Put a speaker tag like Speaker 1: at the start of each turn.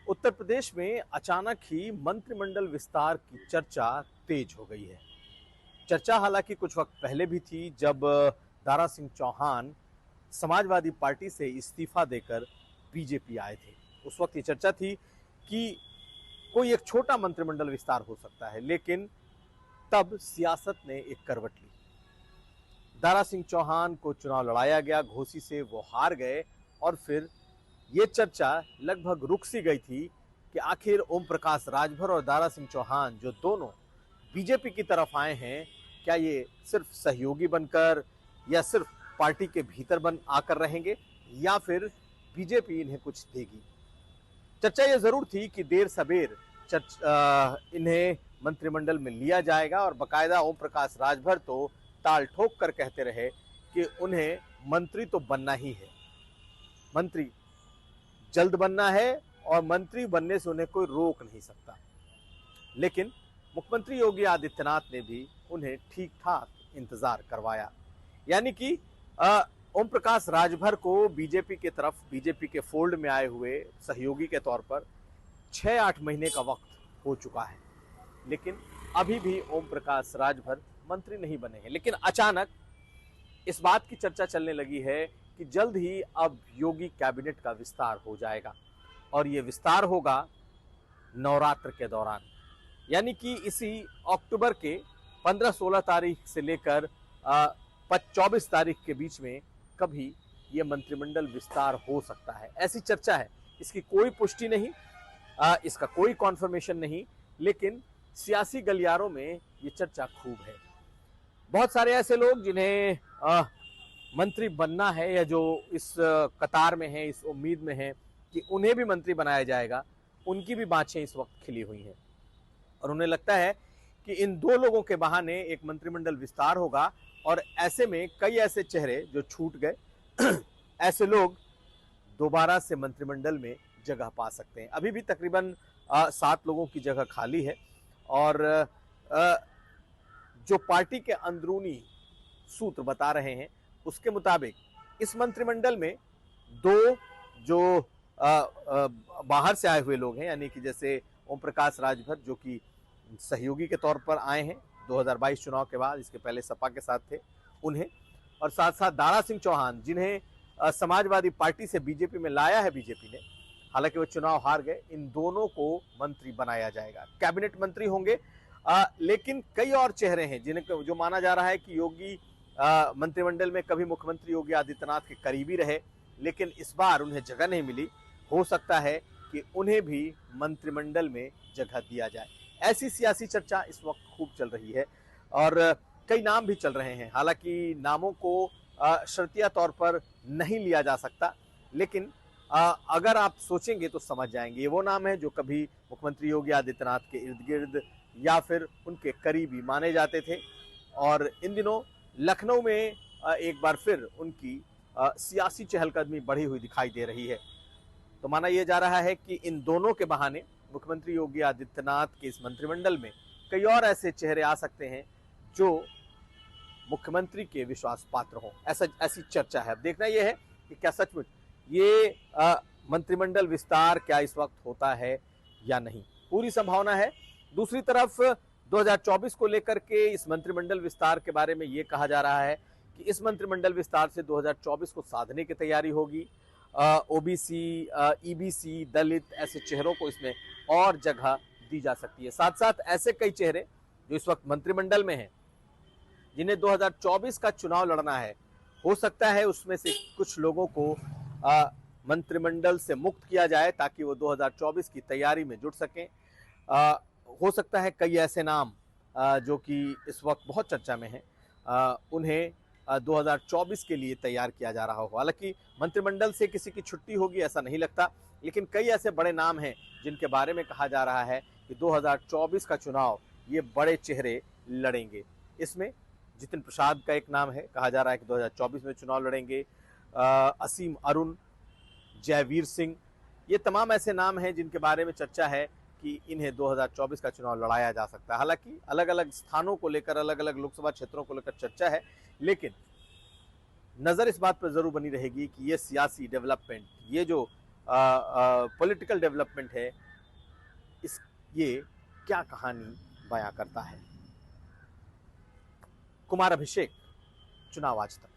Speaker 1: उत्तर प्रदेश में अचानक ही मंत्रिमंडल विस्तार की चर्चा तेज हो गई है। चर्चा हालांकि कुछ वक्त पहले भी थी, जब दारा सिंह चौहान समाजवादी पार्टी से इस्तीफा देकर बीजेपी आए थे। उस वक्त ये चर्चा थी कि कोई एक छोटा मंत्रिमंडल विस्तार हो सकता है, लेकिन तब सियासत ने एक करवट ली। दारा सिंह चौहान को चुनाव लड़ाया गया, घोसी से वो हार गए और फिर ये चर्चा लगभग रुक सी गई थी कि आखिर ओम प्रकाश राजभर और दारा सिंह चौहान जो दोनों बीजेपी की तरफ आए हैं, क्या ये सिर्फ सहयोगी बनकर या सिर्फ पार्टी के भीतर बन आकर रहेंगे या फिर बीजेपी इन्हें कुछ देगी। चर्चा ये जरूर थी कि देर सबेर इन्हें मंत्रिमंडल में लिया जाएगा और बकायदा ओम प्रकाश राजभर तो ताल ठोक कर कहते रहे कि उन्हें मंत्री तो बनना ही है, मंत्री जल्द बनना है और मंत्री बनने से उन्हें कोई रोक नहीं सकता। लेकिन मुख्यमंत्री योगी आदित्यनाथ ने भी उन्हें ठीक ठाक इंतजार करवाया, यानी कि ओम प्रकाश राजभर को बीजेपी के तरफ, बीजेपी के फोल्ड में आए हुए सहयोगी के तौर पर 6-8 महीने का वक्त हो चुका है, लेकिन अभी भी ओम प्रकाश राजभर मंत्री नहीं बने हैं। लेकिन अचानक इस बात की चर्चा चलने लगी है कि जल्द ही अब योगी कैबिनेट का विस्तार हो जाएगा और ये विस्तार होगा नवरात्र के दौरान, यानी कि इसी अक्टूबर के 15-16 तारीख से लेकर 24 तारीख के बीच में कभी ये मंत्रिमंडल विस्तार हो सकता है, ऐसी चर्चा है। इसकी कोई पुष्टि नहीं, इसका कोई कॉन्फर्मेशन नहीं, लेकिन सियासी गलियारों में ये चर्चा खूब है। बहुत सारे ऐसे लोग जिन्हें मंत्री बनना है या जो इस कतार में है, इस उम्मीद में है कि उन्हें भी मंत्री बनाया जाएगा, उनकी भी बाँछें इस वक्त खिली हुई हैं और उन्हें लगता है कि इन दो लोगों के बहाने एक मंत्रिमंडल विस्तार होगा और ऐसे में कई ऐसे चेहरे जो छूट गए ऐसे लोग दोबारा से मंत्रिमंडल में जगह पा सकते हैं। अभी भी तकरीबन 7 लोगों की जगह खाली है और जो पार्टी के अंदरूनी सूत्र बता रहे हैं उसके मुताबिक इस मंत्रिमंडल में 2 जो बाहर से आए हुए लोग हैं, यानी कि जैसे ओम प्रकाश राजभर जो कि सहयोगी के तौर पर आए हैं 2022 चुनाव के बाद, इसके पहले सपा के साथ थे, उन्हें, और साथ साथ दारा सिंह चौहान जिन्हें समाजवादी पार्टी से बीजेपी में लाया है बीजेपी ने, हालांकि वो चुनाव हार गए। इन दोनों को मंत्री बनाया जाएगा, कैबिनेट मंत्री होंगे। लेकिन कई और चेहरे हैं जिन्हें जो माना जा रहा है कि योगी मंत्रिमंडल में कभी मुख्यमंत्री योगी आदित्यनाथ के करीबी रहे, लेकिन इस बार उन्हें जगह नहीं मिली। हो सकता है कि उन्हें भी मंत्रिमंडल में जगह दिया जाए, ऐसी सियासी चर्चा इस वक्त खूब चल रही है और कई नाम भी चल रहे हैं। हालांकि नामों को शर्तिया तौर पर नहीं लिया जा सकता, लेकिन अगर आप सोचेंगे तो समझ जाएंगे। ये वो नाम है जो कभी मुख्यमंत्री योगी आदित्यनाथ के इर्द गिर्द या फिर उनके करीबी माने जाते थे और इन दिनों लखनऊ में एक बार फिर उनकी सियासी चहलकदमी बढ़ी हुई दिखाई दे रही है। तो माना यह जा रहा है कि इन दोनों के बहाने मुख्यमंत्री योगी आदित्यनाथ के इस मंत्रिमंडल में कई और ऐसे चेहरे आ सकते हैं जो मुख्यमंत्री के विश्वास पात्र हों, ऐसी चर्चा है। अब देखना यह है कि क्या सचमुच ये मंत्रिमंडल विस्तार क्या इस वक्त होता है या नहीं, पूरी संभावना है। दूसरी तरफ 2024 को लेकर के इस मंत्रिमंडल विस्तार के बारे में ये कहा जा रहा है कि इस मंत्रिमंडल विस्तार से 2024 को साधने की तैयारी होगी। ओबीसी, ईबीसी, दलित ऐसे चेहरों को इसमें और जगह दी जा सकती है। साथ साथ ऐसे कई चेहरे जो इस वक्त मंत्रिमंडल में हैं, जिन्हें 2024 का चुनाव लड़ना है, हो सकता है उसमें से कुछ लोगों को मंत्रिमंडल से मुक्त किया जाए ताकि वो 2024 की तैयारी में जुट सकें। हो सकता है कई ऐसे नाम जो कि इस वक्त बहुत चर्चा में हैं, उन्हें 2024 के लिए तैयार किया जा रहा हो। हालांकि मंत्रिमंडल से किसी की छुट्टी होगी ऐसा नहीं लगता, लेकिन कई ऐसे बड़े नाम हैं जिनके बारे में कहा जा रहा है कि 2024 का चुनाव ये बड़े चेहरे लड़ेंगे। इसमें जितिन प्रसाद का एक नाम है, कहा जा रहा है कि 2024 में चुनाव लड़ेंगे। असीम अरुण, जयवीर सिंह, ये तमाम ऐसे नाम हैं जिनके बारे में चर्चा है कि इन्हें 2024 का चुनाव लड़ाया जा सकता है। हालांकि अलग अलग स्थानों को लेकर, अलग अलग लोकसभा क्षेत्रों को लेकर चर्चा है, लेकिन नजर इस बात पर जरूर बनी रहेगी कि ये सियासी डेवलपमेंट, ये जो पॉलिटिकल डेवलपमेंट है, इस ये क्या कहानी बयां करता है। कुमार अभिषेक, चुनाव आज तक।